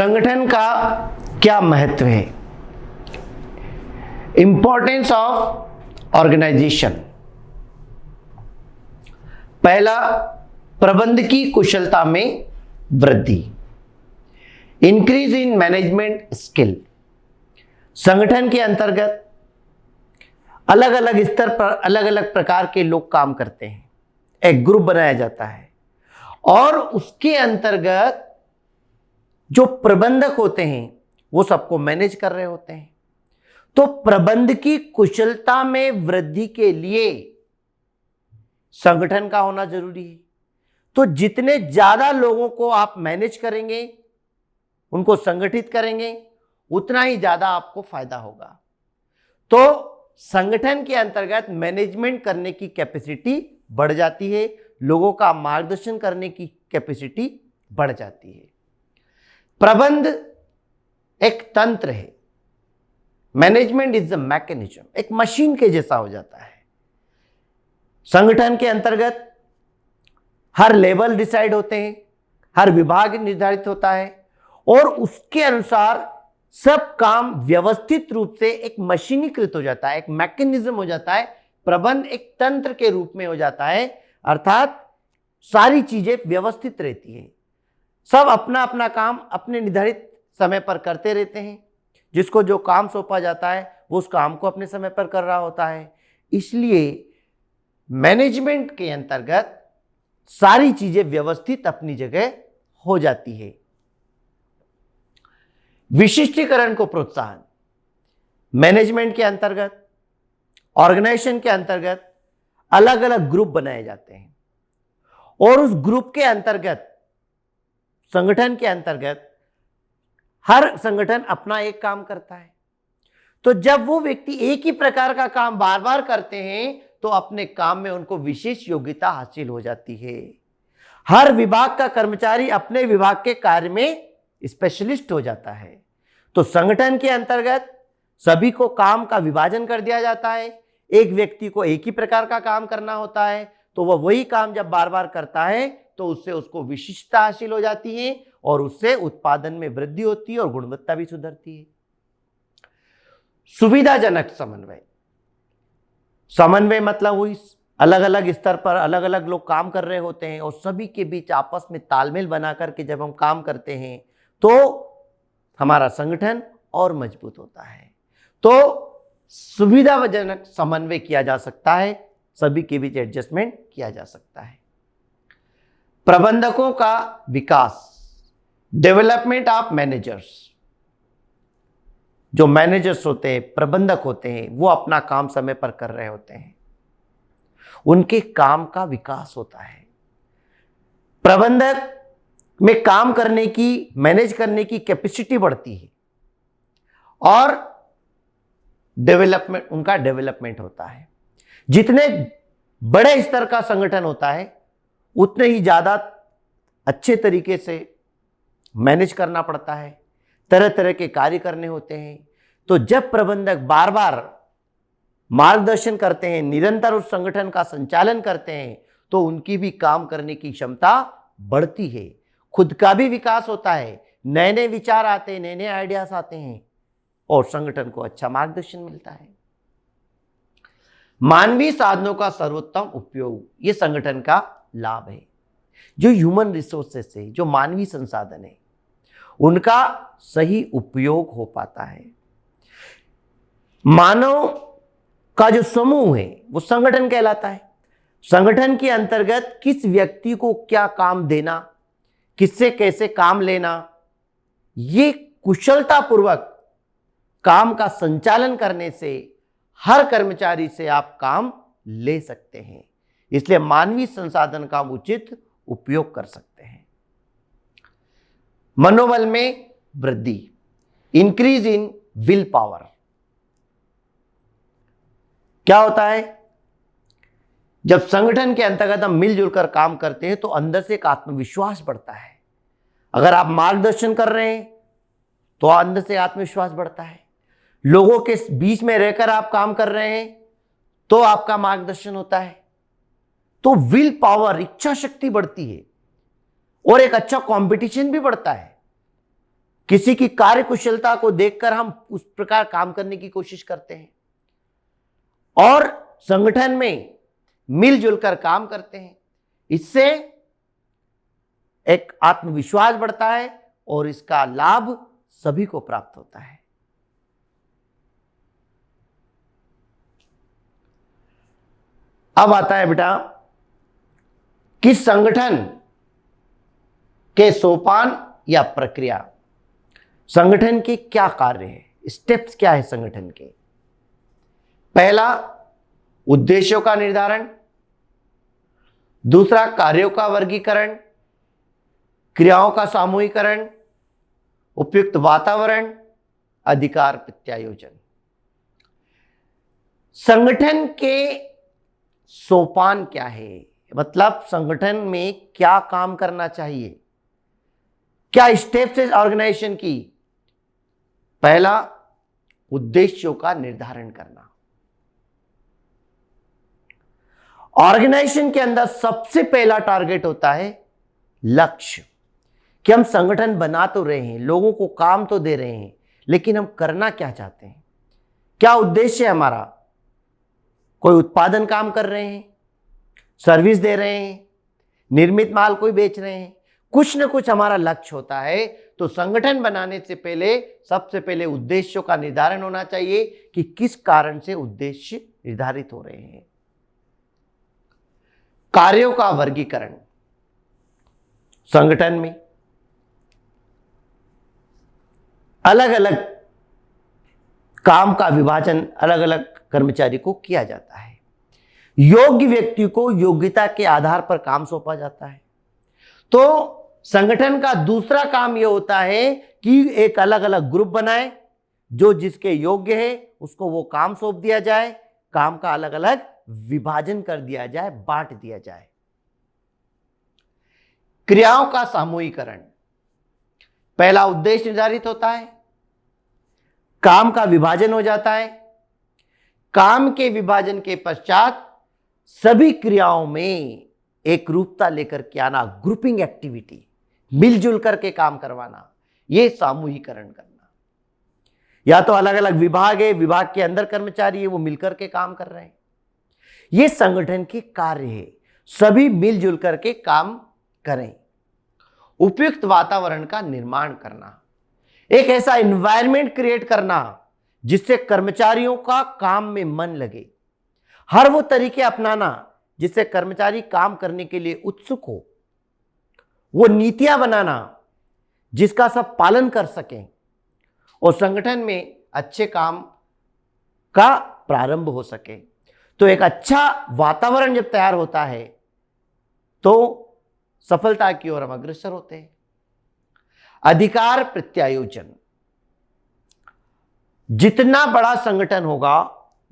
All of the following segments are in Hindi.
संगठन का क्या महत्व है? Importance of organisation. पहला, प्रबंधकीय कुशलता में वृद्धि, इंक्रीज इन मैनेजमेंट स्किल। संगठन के अंतर्गत अलग अलग स्तर पर अलग अलग प्रकार के लोग काम करते हैं, एक ग्रुप बनाया जाता है और उसके अंतर्गत जो प्रबंधक होते हैं वो सबको मैनेज कर रहे होते हैं। तो प्रबंधकीय कुशलता में वृद्धि के लिए संगठन का होना जरूरी है। तो जितने ज्यादा लोगों को आप मैनेज करेंगे, उनको संगठित करेंगे, उतना ही ज्यादा आपको फायदा होगा। तो संगठन के अंतर्गत मैनेजमेंट करने की कैपेसिटी बढ़ जाती है, लोगों का मार्गदर्शन करने की कैपेसिटी बढ़ जाती है। प्रबंध एक तंत्र है, मैनेजमेंट इज द मैकेनिज्म, एक मशीन के जैसा हो जाता है। संगठन के अंतर्गत हर लेवल डिसाइड होते हैं, हर विभाग निर्धारित होता है और उसके अनुसार सब काम व्यवस्थित रूप से एक मशीनीकृत हो जाता है, एक मैकेनिज्म हो जाता है। प्रबंध एक तंत्र के रूप में हो जाता है, अर्थात सारी चीजें व्यवस्थित रहती है। सब अपना अपना काम अपने निर्धारित समय पर करते रहते हैं। जिसको जो काम सौंपा जाता है वो उस काम को अपने समय पर कर रहा होता है। इसलिए मैनेजमेंट के अंतर्गत सारी चीजें व्यवस्थित अपनी जगह हो जाती है। विशिष्टीकरण को प्रोत्साहन, मैनेजमेंट के अंतर्गत, ऑर्गेनाइजेशन के अंतर्गत अलग अलग ग्रुप बनाए जाते हैं और उस ग्रुप के अंतर्गत, संगठन के अंतर्गत हर संगठन अपना एक काम करता है। तो जब वो व्यक्ति एक ही प्रकार का काम बार बार करते हैं तो अपने काम में उनको विशेष योग्यता हासिल हो जाती है। हर विभाग का कर्मचारी अपने विभाग के कार्य में स्पेशलिस्ट हो जाता है। तो संगठन के अंतर्गत सभी को काम का विभाजन कर दिया जाता है। एक व्यक्ति को एक ही प्रकार का काम करना होता है, तो वह वही काम जब बार बार करता है तो उससे उसको विशिष्टता हासिल हो जाती है और उससे उत्पादन में वृद्धि होती है और गुणवत्ता भी सुधरती है। सुविधाजनक समन्वय, समन्वय मतलब हुई अलग अलग स्तर पर अलग अलग लोग काम कर रहे होते हैं और सभी के बीच आपस में तालमेल बना करके जब हम काम करते हैं तो हमारा संगठन और मजबूत होता है। तो सुविधाजनक समन्वय किया जा सकता है, सभी के बीच एडजस्टमेंट किया जा सकता है। प्रबंधकों का विकास, डेवलपमेंट ऑफ मैनेजर्स। जो मैनेजर्स होते हैं, प्रबंधक होते हैं, वो अपना काम समय पर कर रहे होते हैं, उनके काम का विकास होता है। प्रबंधक में काम करने की, मैनेज करने की कैपेसिटी बढ़ती है और डेवलपमेंट, उनका डेवलपमेंट होता है। जितने बड़े स्तर का संगठन होता है उतने ही ज्यादा अच्छे तरीके से मैनेज करना पड़ता है, तरह तरह के कार्य करने होते हैं। तो जब प्रबंधक बार बार मार्गदर्शन करते हैं, निरंतर उस संगठन का संचालन करते हैं, तो उनकी भी काम करने की क्षमता बढ़ती है, खुद का भी विकास होता है, नए नए विचार आते हैं, नए नए आइडियाज आते हैं और संगठन को अच्छा मार्गदर्शन मिलता है। मानवीय साधनों का सर्वोत्तम उपयोग, ये संगठन का लाभ है। जो ह्यूमन रिसोर्सेस है, जो मानवीय संसाधन है, उनका सही उपयोग हो पाता है। मानव का जो समूह है वो संगठन कहलाता है। संगठन के अंतर्गत किस व्यक्ति को क्या काम देना, किससे कैसे काम लेना, ये कुशलतापूर्वक काम का संचालन करने से हर कर्मचारी से आप काम ले सकते हैं। इसलिए मानवीय संसाधन का उचित उपयोग कर सकते हैं। मनोबल में वृद्धि, इंक्रीज इन विल पावर। क्या होता है? जब संगठन के अंतर्गत हम मिलजुल कर काम करते हैं तो अंदर से एक आत्मविश्वास बढ़ता है। अगर आप मार्गदर्शन कर रहे हैं तो अंदर से आत्मविश्वास बढ़ता है। लोगों के बीच में रहकर आप काम कर रहे हैं तो आपका मार्गदर्शन होता है, तो विल पावर, इच्छा शक्ति बढ़ती है और एक अच्छा कंपटीशन भी बढ़ता है किसी की कार्यकुशलता को देखकर हम उस प्रकार काम करने की कोशिश करते हैं और संगठन में मिलजुल कर काम करते हैं। इससे एक आत्मविश्वास बढ़ता है और इसका लाभ सभी को प्राप्त होता है। अब आता है बेटा कि संगठन के सोपान या प्रक्रिया, संगठन के क्या कार्य है, स्टेप्स क्या है संगठन के। पहला, उद्देश्यों का निर्धारण। दूसरा, कार्यों का वर्गीकरण, क्रियाओं का सामूहिकरण, उपयुक्त वातावरण, अधिकार प्रत्यायोजन। संगठन के सोपान क्या है, मतलब संगठन में क्या काम करना चाहिए, क्या स्टेप्स है ऑर्गेनाइजेशन की। पहला, उद्देश्यों का निर्धारण करना। ऑर्गेनाइजेशन के अंदर सबसे पहला टारगेट होता है लक्ष्य, कि हम संगठन बना तो रहे हैं, लोगों को काम तो दे रहे हैं, लेकिन हम करना क्या चाहते हैं, क्या उद्देश्य है हमारा। कोई उत्पादन काम कर रहे हैं, सर्विस दे रहे हैं, निर्मित माल कोई बेच रहे हैं, कुछ न कुछ हमारा लक्ष्य होता है। तो संगठन बनाने से पहले सबसे पहले उद्देश्यों का निर्धारण होना चाहिए कि किस कारण से उद्देश्य निर्धारित हो रहे हैं। कार्यों का वर्गीकरण, संगठन में अलग अलग काम का विभाजन अलग अलग कर्मचारी को किया जाता है। योग्य व्यक्ति को योग्यता के आधार पर काम सौंपा जाता है। तो संगठन का दूसरा काम यह होता है कि एक अलग अलग ग्रुप बनाए, जो जिसके योग्य है उसको वो काम सौंप दिया जाए, काम का अलग अलग विभाजन कर दिया जाए, बांट दिया जाए। क्रियाओं का सामूहिकरण, पहला उद्देश्य निर्धारित होता है, काम का विभाजन हो जाता है, काम के विभाजन के पश्चात सभी क्रियाओं में एक रूपता लेकर के आना, ग्रुपिंग एक्टिविटी, मिलजुल करके काम करवाना, यह सामूहिकरण करना। या तो अलग अलग विभाग है, विभाग के अंदर कर्मचारी है, वो मिलकर के काम कर रहे हैं, ये संगठन के कार्य है, सभी मिलजुल करके काम करें। उपयुक्त वातावरण का निर्माण करना, एक ऐसा एनवायरनमेंट क्रिएट करना जिससे कर्मचारियों का काम में मन लगे, हर वो तरीके अपनाना जिससे कर्मचारी काम करने के लिए उत्सुक हो, वो नीतियां बनाना जिसका सब पालन कर सकें और संगठन में अच्छे काम का प्रारंभ हो सके। तो एक अच्छा वातावरण जब तैयार होता है तो सफलता की ओर हम अग्रसर होते हैं। अधिकार प्रत्यायोजन, जितना बड़ा संगठन होगा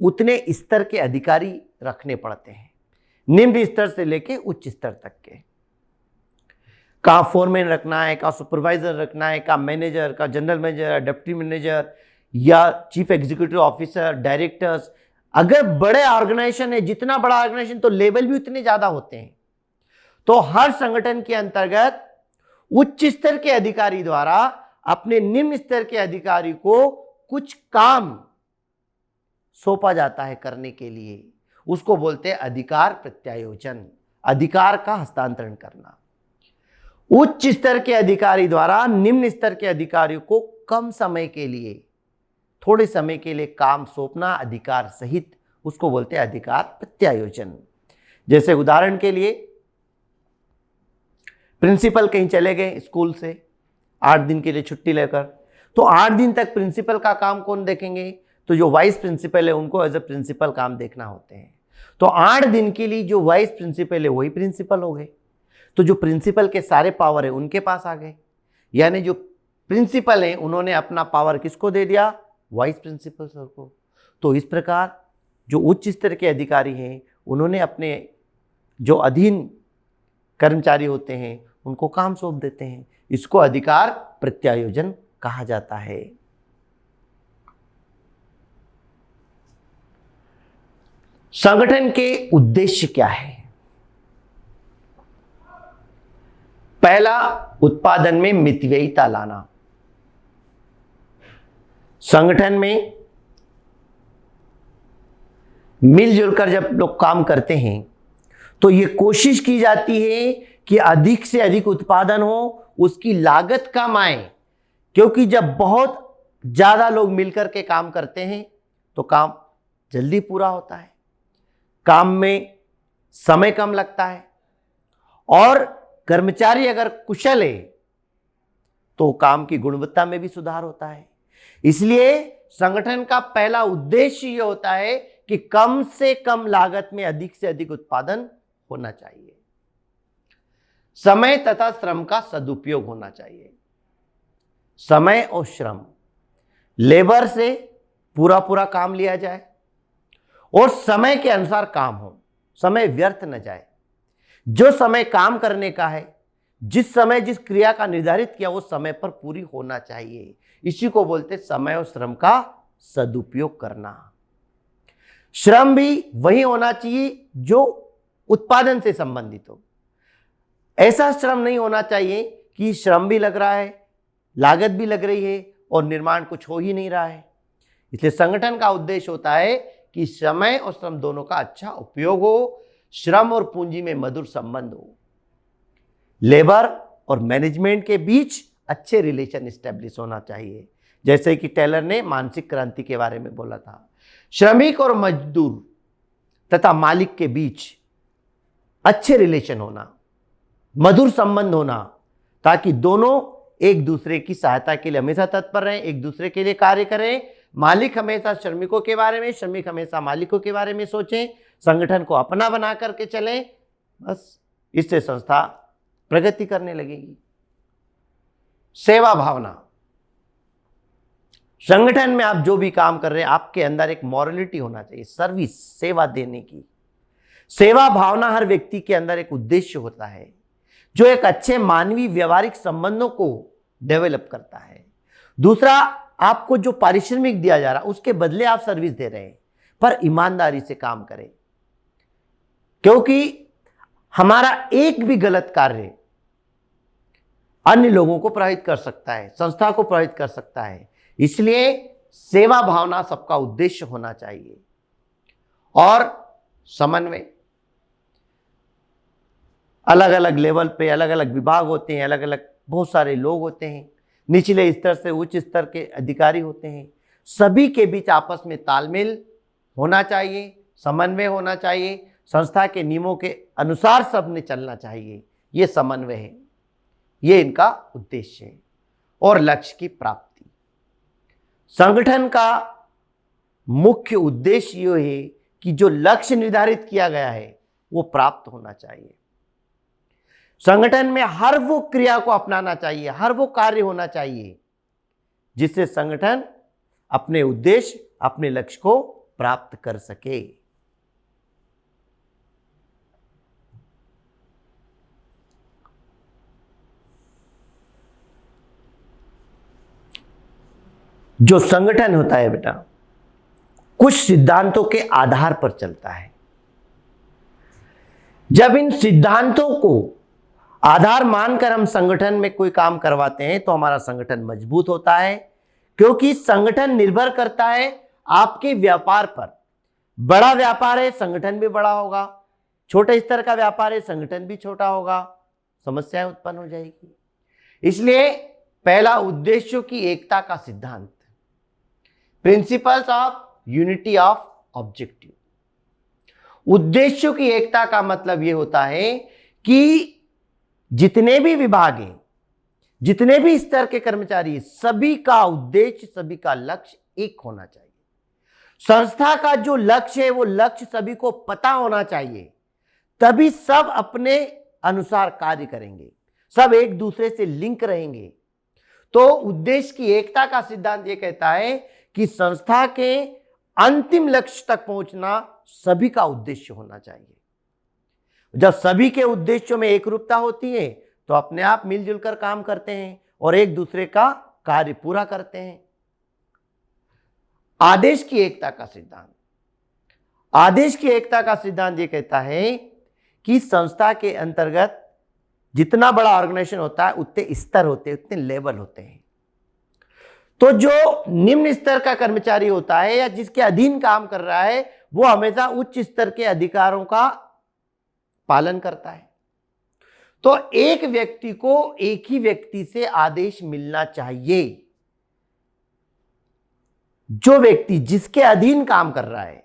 उतने स्तर के अधिकारी रखने पड़ते हैं, निम्न स्तर से लेकर उच्च स्तर तक के। का फोरमैन रखना है, का सुपरवाइजर रखना है, का मैनेजर, का जनरल मैनेजर, डिप्टी मैनेजर या चीफ एग्जीक्यूटिव ऑफिसर, डायरेक्टर्स। अगर बड़े ऑर्गेनाइजेशन है, जितना बड़ा ऑर्गेनाइजेशन तो लेवल भी उतने ज्यादा होते हैं। तो हर संगठन के अंतर्गत उच्च स्तर के अधिकारी द्वारा अपने निम्न स्तर के अधिकारी को कुछ काम सौंपा जाता है करने के लिए, उसको बोलते हैं अधिकार प्रत्यायोजन, अधिकार का हस्तांतरण करना। उच्च स्तर के अधिकारी द्वारा निम्न स्तर के अधिकारियों को कम समय के लिए, थोड़े समय के लिए काम सौंपना अधिकार सहित, उसको बोलते हैं अधिकार प्रत्यायोजन। जैसे उदाहरण के लिए प्रिंसिपल कहीं चले गए स्कूल से 8 दिन के लिए छुट्टी लेकर, तो 8 दिन तक प्रिंसिपल का काम कौन देखेंगे, तो जो वाइस प्रिंसिपल है उनको एज ए प्रिंसिपल काम देखना होते हैं। तो 8 दिन के लिए जो वाइस प्रिंसिपल है वही प्रिंसिपल हो गए, तो जो प्रिंसिपल के सारे पावर है उनके पास आ गए, यानी जो प्रिंसिपल है उन्होंने अपना पावर किसको दे दिया, वाइस प्रिंसिपल सर को। तो इस प्रकार जो उच्च स्तर के अधिकारी हैं उन्होंने अपने जो अधीन कर्मचारी होते हैं उनको काम सौंप देते हैं, इसको अधिकार प्रत्यायोजन कहा जाता है। संगठन के उद्देश्य क्या है। पहला, उत्पादन में मितव्ययिता लाना। संगठन में मिलजुल कर जब लोग काम करते हैं तो ये कोशिश की जाती है कि अधिक से अधिक उत्पादन हो, उसकी लागत कम आए, क्योंकि जब बहुत ज्यादा लोग मिलकर के काम करते हैं तो काम जल्दी पूरा होता है, काम में समय कम लगता है, और कर्मचारी अगर कुशल है तो काम की गुणवत्ता में भी सुधार होता है। इसलिए संगठन का पहला उद्देश्य यह होता है कि कम से कम लागत में अधिक से अधिक उत्पादन होना चाहिए। समय तथा श्रम का सदुपयोग होना चाहिए। समय और श्रम, लेबर से पूरा पूरा काम लिया जाए और समय के अनुसार काम हो, समय व्यर्थ न जाए। जो समय काम करने का है, जिस समय जिस क्रिया का निर्धारित किया वो समय पर पूरी होना चाहिए। इसी को बोलते समय और श्रम का सदुपयोग करना। श्रम भी वही होना चाहिए जो उत्पादन से संबंधित हो। ऐसा श्रम नहीं होना चाहिए कि श्रम भी लग रहा है, लागत भी लग रही है और निर्माण कुछ हो ही नहीं रहा है। इसलिए संगठन का उद्देश्य होता है कि समय और श्रम दोनों का अच्छा उपयोग हो, श्रम और पूंजी में मधुर संबंध हो, लेबर और मैनेजमेंट के बीच अच्छे रिलेशन स्टैब्लिश होना चाहिए। जैसे कि टेलर ने मानसिक क्रांति के बारे में बोला था, श्रमिक और मजदूर तथा मालिक के बीच अच्छे रिलेशन होना, मधुर संबंध होना, ताकि दोनों एक दूसरे की सहायता के लिए हमेशा तत्पर रहें, एक दूसरे के लिए कार्य करें। मालिक हमेशा श्रमिकों के बारे में, श्रमिक हमेशा मालिकों के बारे में सोचें, संगठन को अपना बना करके चलें। बस इससे संस्था प्रगति करने लगेगी। सेवा भावना, संगठन में आप जो भी काम कर रहे हैं आपके अंदर एक मॉरलिटी होना चाहिए, सर्विस, सेवा देने की। सेवा भावना हर व्यक्ति के अंदर एक उद्देश्य होता है जो एक अच्छे मानवीय व्यवहारिक संबंधों को डेवलप करता है। दूसरा, आपको जो पारिश्रमिक दिया जा रहा है उसके बदले आप सर्विस दे रहे हैं, पर ईमानदारी से काम करें, क्योंकि हमारा एक भी गलत कार्य अन्य लोगों को प्रभावित कर सकता है, संस्था को प्रभावित कर सकता है। इसलिए सेवा भावना सबका उद्देश्य होना चाहिए। और समन्वय, अलग अलग लेवल पे अलग अलग विभाग होते हैं, अलग अलग बहुत सारे लोग होते हैं, निचले स्तर से उच्च स्तर के अधिकारी होते हैं, सभी के बीच आपस में तालमेल होना चाहिए, समन्वय होना चाहिए, संस्था के नियमों के अनुसार सबने चलना चाहिए। ये समन्वय है, ये इनका उद्देश्य है। और लक्ष्य की प्राप्ति, संगठन का मुख्य उद्देश्य यह है कि जो लक्ष्य निर्धारित किया गया है वो प्राप्त होना चाहिए। संगठन में हर वो क्रिया को अपनाना चाहिए, हर वो कार्य होना चाहिए जिससे संगठन अपने उद्देश्य, अपने लक्ष्य को प्राप्त कर सके। जो संगठन होता है बेटा, कुछ सिद्धांतों के आधार पर चलता है। जब इन सिद्धांतों को आधार मानकर हम संगठन में कोई काम करवाते हैं तो हमारा संगठन मजबूत होता है, क्योंकि संगठन निर्भर करता है आपके व्यापार पर। बड़ा व्यापार है, संगठन भी बड़ा होगा, छोटे स्तर का व्यापार है, संगठन भी छोटा होगा, समस्याएं उत्पन्न हो जाएगी। इसलिए पहला, उद्देश्यों की एकता का सिद्धांत, principles of unity of objective. उद्देश्यों की एकता का मतलब यह होता है कि जितने भी विभाग हैं, जितने भी स्तर के कर्मचारी, सभी का उद्देश्य, सभी का लक्ष्य एक होना चाहिए। संस्था का जो लक्ष्य है वो लक्ष्य सभी को पता होना चाहिए, तभी सब अपने अनुसार कार्य करेंगे, सब एक दूसरे से लिंक रहेंगे। तो उद्देश्य की एकता का सिद्धांत ये कहता है कि संस्था के अंतिम लक्ष्य तक पहुंचना सभी का उद्देश्य होना चाहिए। जब सभी के उद्देश्यों में एकरूपता होती है तो अपने आप मिलजुल कर काम करते हैं और एक दूसरे का कार्य पूरा करते हैं। आदेश की एकता का सिद्धांत, आदेश की एकता का सिद्धांत यह कहता है कि संस्था के अंतर्गत जितना बड़ा ऑर्गेनाइजेशन होता है उतने स्तर होते हैं, उतने लेवल होते हैं। तो जो निम्न स्तर का कर्मचारी होता है या जिसके अधीन काम कर रहा है, वो हमेशा उच्च स्तर के अधिकारों का पालन करता है। तो एक व्यक्ति को एक ही व्यक्ति से आदेश मिलना चाहिए। जो व्यक्ति जिसके अधीन काम कर रहा है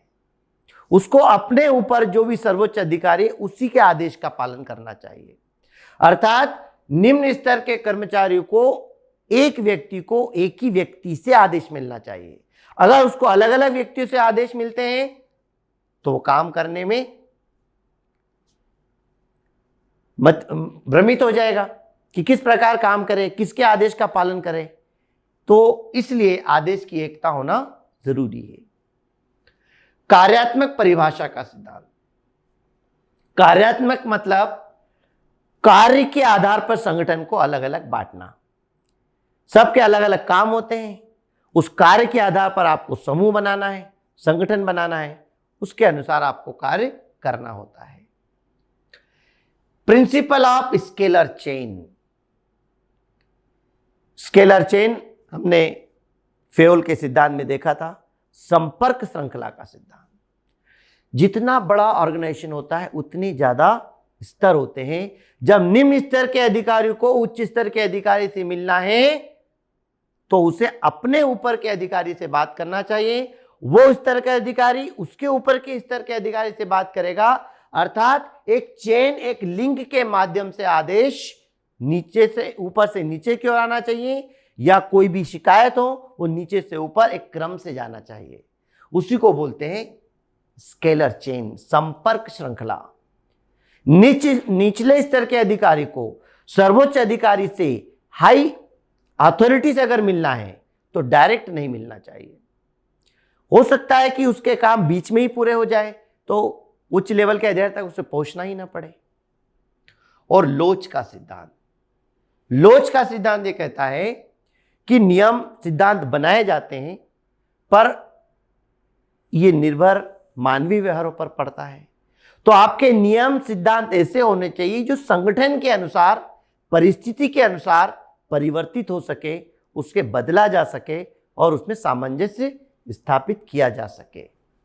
उसको अपने ऊपर जो भी सर्वोच्च अधिकारी है उसी के आदेश का पालन करना चाहिए। अर्थात निम्न स्तर के कर्मचारियों को एक व्यक्ति को एक ही व्यक्ति से आदेश मिलना चाहिए। अगर उसको अलग अलग व्यक्तियों से आदेश मिलते हैं तो वो काम करने में भ्रमित हो जाएगा कि किस प्रकार काम करे, किसके आदेश का पालन करे। तो इसलिए आदेश की एकता होना जरूरी है। कार्यात्मक परिभाषा का सिद्धांत। कार्यात्मक मतलब कार्य के आधार पर संगठन को अलग अलग बांटना। सबके अलग अलग काम होते हैं, उस कार्य के आधार पर आपको समूह बनाना है, संगठन बनाना है, उसके अनुसार आपको कार्य करना होता है। Principle of scalar chain. Scalar chain हमने फेयोल के सिद्धांत में देखा था, संपर्क श्रृंखला का सिद्धांत। जितना बड़ा ऑर्गेनाइजेशन होता है उतनी ज्यादा स्तर होते हैं। जब निम्न स्तर के अधिकारियों को उच्च स्तर के अधिकारी से मिलना है तो उसे अपने ऊपर के अधिकारी से बात करना चाहिए, वो स्तर के अधिकारी उसके ऊपर के स्तर के अधिकारी से बात करेगा। अर्थात एक चेन, एक लिंक के माध्यम से आदेश नीचे से ऊपर से नीचे की ओर आना चाहिए, या कोई भी शिकायत हो वो नीचे से ऊपर एक क्रम से जाना चाहिए। उसी को बोलते हैं स्केलर चेन, संपर्क श्रृंखला। निचले स्तर के अधिकारी को सर्वोच्च अधिकारी से, हाई अथॉरिटी से अगर मिलना है तो डायरेक्ट नहीं मिलना चाहिए। हो सकता है कि उसके काम बीच में ही पूरे हो जाए तो उच्च लेवल के अधिकारी तक उसे पहुंचना ही ना पड़े। और लोच का सिद्धांत। लोच का सिद्धांत ये कहता है कि नियम सिद्धांत बनाए जाते हैं पर ये निर्भर मानवीय व्यवहारों पर पड़ता है। तो आपके नियम सिद्धांत ऐसे होने चाहिए जो संगठन के अनुसार, परिस्थिति के अनुसार परिवर्तित हो सके, उसके बदला जा सके और उसमें सामंजस्य स्थापित किया जा सके।